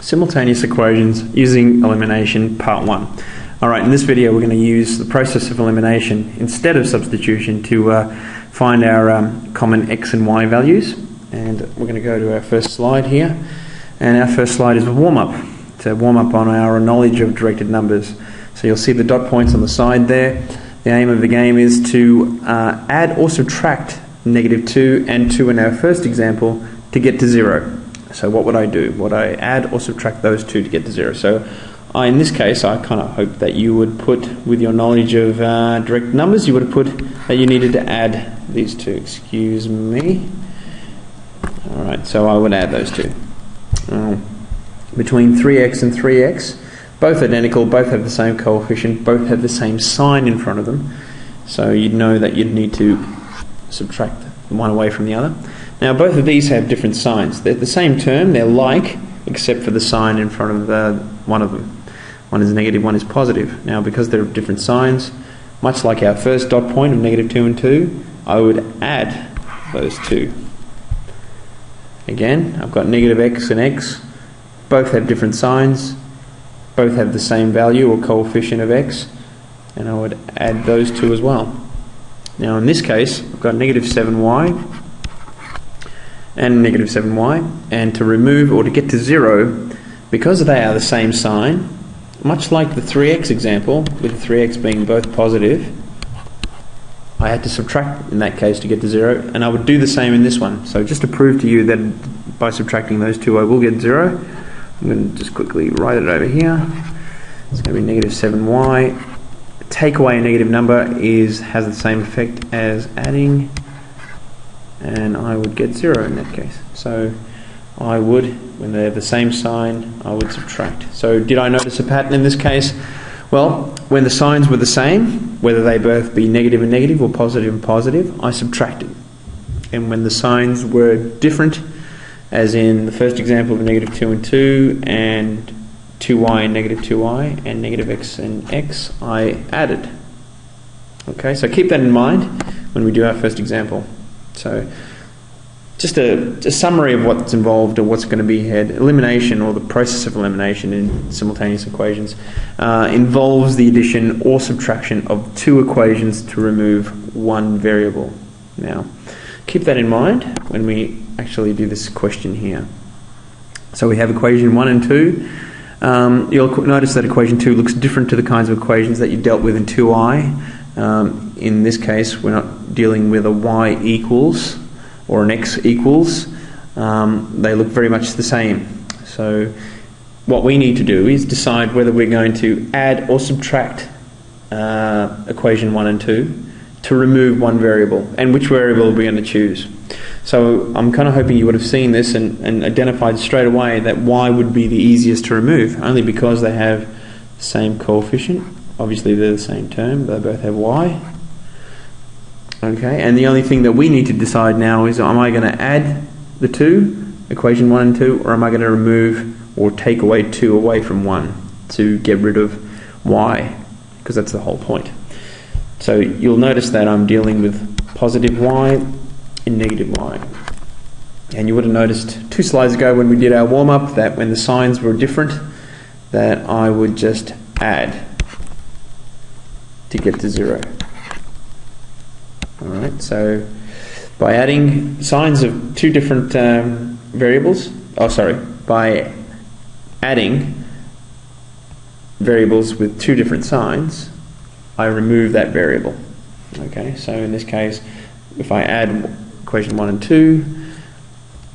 Simultaneous equations using elimination, part 1. Alright, in this video we're going to use the process of elimination instead of substitution to find our common x and y values. And we're going to go to our first slide here. And our first slide is a warm-up, to warm up on our knowledge of directed numbers. So you'll see the dot points on the side there. The aim of the game is to add or subtract -2 and 2 in our first example to get to 0. So what would I do? Would I add or subtract those two to get to 0? So in this case, I kind of hope that you would put, with your knowledge of direct numbers, you would have put that you needed to add these two. Excuse me. Alright, so I would add those two. Between 3x and 3x, both identical, both have the same coefficient, both have the same sign in front of them. So you'd know that you'd need to subtract one away from the other. Now both of these have different signs. They're the same term, they're like, except for the sign in front of one of them. One is negative, one is positive. Now because they're different signs, much like our first dot point of -2 and 2, I would add those two. Again, I've got -x and x, both have different signs, both have the same value or coefficient of x, and I would add those two as well. Now in this case, I've got -7y and -7y, and to remove or to get to 0, because they are the same sign, much like the 3x example, with the 3x being both positive, I had to subtract in that case to get to 0, and I would do the same in this one. So just to prove to you that by subtracting those two I will get 0, I'm going to just quickly write it over here. It's going to be -7y. Take away a negative number has the same effect as adding, and I would get 0 in that case. So I would, when they have the same sign, I would subtract. So did I notice a pattern in this case? Well, when the signs were the same, whether they both be negative and negative or positive and positive, I subtracted. And when the signs were different, as in the first example of -2 and 2 and 2y and -2y and -x and x, I added. Okay, so keep that in mind when we do our first example. So just a summary of what's involved or what's going to be had. Elimination, or the process of elimination in simultaneous equations, involves the addition or subtraction of two equations to remove one variable. Now, keep that in mind when we actually do this question here. So we have equation 1 and 2. You'll notice that equation 2 looks different to the kinds of equations that you dealt with in 2i. In this case, we're not dealing with a y equals or an x equals. They look very much the same. So what we need to do is decide whether we're going to add or subtract equation 1 and 2 to remove one variable, and which variable are we going to choose. So I'm kind of hoping you would have seen this and identified straight away that y would be the easiest to remove, only because they have the same coefficient. Obviously they're the same term, they both have y. Okay, and the only thing that we need to decide now is, am I going to add the two, equation 1 and 2, or am I going to remove or take away 2 away from 1 to get rid of y, because that's the whole point. So you'll notice that I'm dealing with positive y and negative y. And you would have noticed 2 slides ago when we did our warm-up that when the signs were different, that I would just add to get to 0. Alright, so by adding signs of two different variables, by adding variables with two different signs, I remove that variable. Okay, so in this case, if I add equation 1 and 2,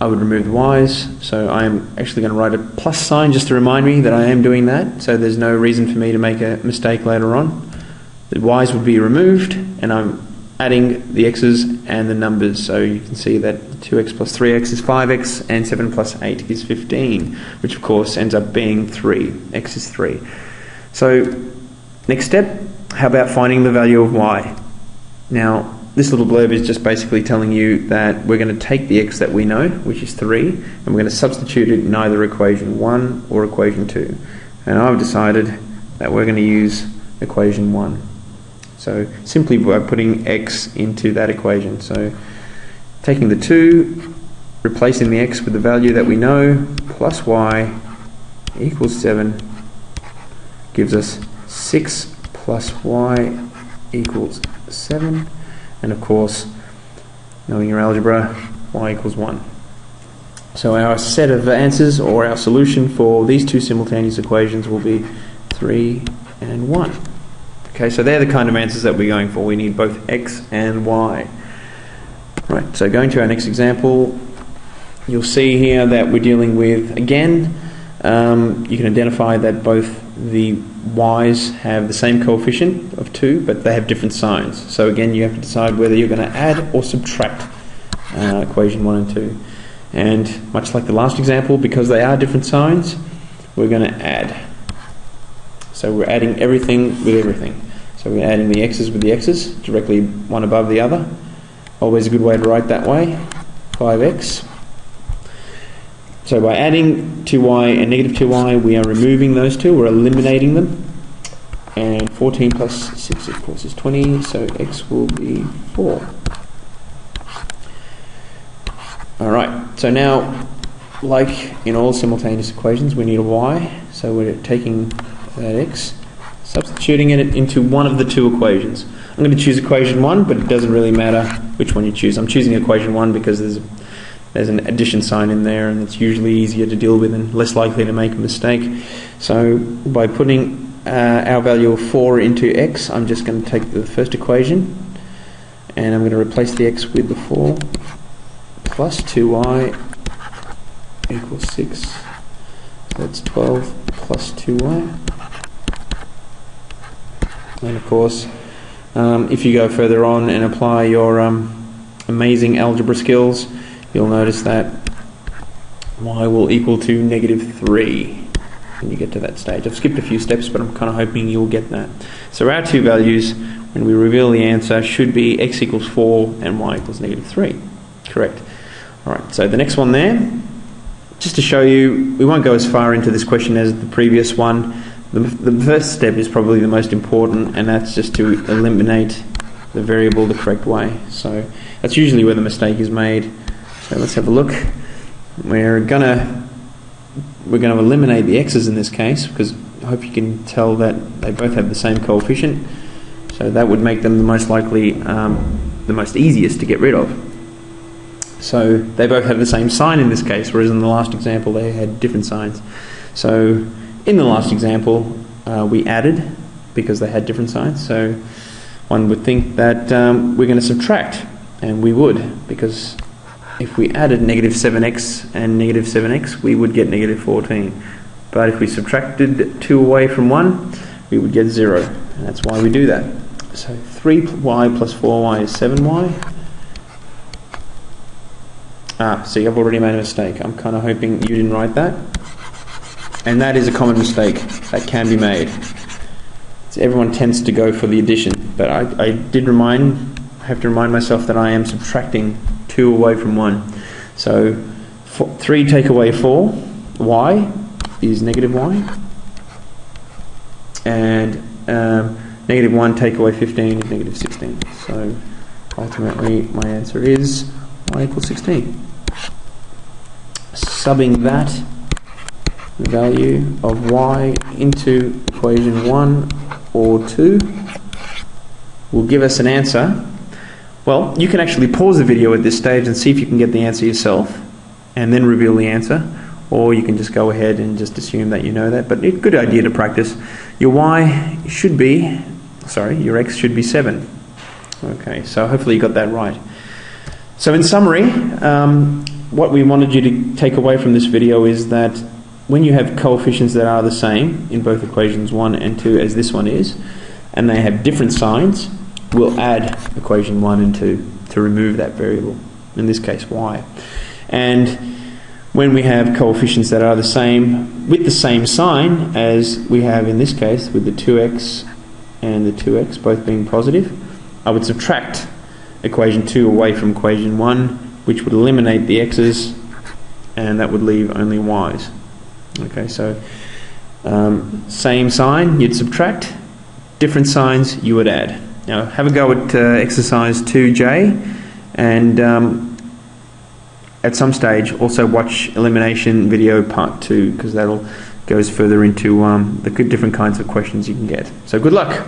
I would remove the y's. So I am actually going to write a plus sign just to remind me that I am doing that, so there's no reason for me to make a mistake later on. The y's would be removed, and I'm adding the x's and the numbers. So you can see that 2x plus 3x is 5x, and 7 plus 8 is 15, which of course ends up being 3. X is 3. So next step, how about finding the value of y? Now this little blurb is just basically telling you that we're going to take the x that we know, which is 3, and we're going to substitute it in either equation 1 or equation 2. And I've decided that we're going to use equation 1. So simply by putting x into that equation. So taking the 2, replacing the x with the value that we know, plus y, equals 7 gives us 6 plus y equals 7, and of course, knowing your algebra, y equals 1. So our set of answers, or our solution for these two simultaneous equations, will be 3 and 1. Okay, so they're the kind of answers that we're going for. We need both x and y. Right, so going to our next example, you'll see here that we're dealing with, again, you can identify that both the y's have the same coefficient of 2, but they have different signs. So again, you have to decide whether you're going to add or subtract equation 1 and 2. And much like the last example, because they are different signs, we're going to add. So we're adding everything with everything. So we're adding the x's with the x's, directly one above the other. Always a good way to write that way, 5x. So by adding 2y and negative 2y, we are removing those two, we're eliminating them. And 14 plus 6, of course, is 20, so x will be 4. Alright, so now, like in all simultaneous equations, we need a y. So we're taking that x, substituting it into one of the two equations. I'm going to choose equation 1, but it doesn't really matter which one you choose. I'm choosing equation 1 because there's an addition sign in there, and it's usually easier to deal with and less likely to make a mistake. So by putting our value of 4 into x, I'm just going to take the first equation, and I'm going to replace the x with the 4, plus 2y equals 6. So that's 12 plus 2y. And of course, if you go further on and apply your amazing algebra skills, you'll notice that y will equal to negative 3 when you get to that stage. I've skipped a few steps, but I'm kind of hoping you'll get that. So our two values, when we reveal the answer, should be x equals 4 and y equals negative 3. Correct. Alright, so the next one there, just to show you, we won't go as far into this question as the previous one. The first step is probably the most important, and that's just to eliminate the variable the correct way. So that's usually where the mistake is made. So let's have a look. We're gonna eliminate the x's in this case, because I hope you can tell that they both have the same coefficient. So that would make them the most likely, the most easiest to get rid of. So they both have the same sign in this case, whereas in the last example they had different signs. So in the last example we added because they had different signs. So one would think that we're going to subtract, and we would, because if we added negative 7x and negative 7x, we would get negative 14. But if we subtracted 2 away from 1, we would get 0. And that's why we do that. So 3y plus 4y is 7y. See, I've already made a mistake. I'm kind of hoping you didn't write that. And that is a common mistake that can be made. So everyone tends to go for the addition. But I have to remind myself that I am subtracting 2 away from 1. So 3 take away 4, y is negative y. And negative 1 take away 15 is negative 16. So ultimately my answer is y equals 16. Subbing that value of y into equation 1 or 2 will give us an answer. Well, you can actually pause the video at this stage and see if you can get the answer yourself and then reveal the answer, or you can just go ahead and just assume that you know that, but it's a good idea to practice. Your y should be, your x should be 7. Okay, so hopefully you got that right. So in summary, what we wanted you to take away from this video is that when you have coefficients that are the same in both equations 1 and 2 as this one is, and they have different signs, we'll add equation 1 and 2 to remove that variable, in this case y. And when we have coefficients that are the same with the same sign as we have in this case with the 2x and the 2x both being positive, I would subtract equation 2 away from equation 1, which would eliminate the x's, and that would leave only y's. Okay, so same sign, you'd subtract, different signs, you would add. Now have a go at exercise 2J, and at some stage also watch elimination video part 2, because that'll goes further into the different kinds of questions you can get. So good luck.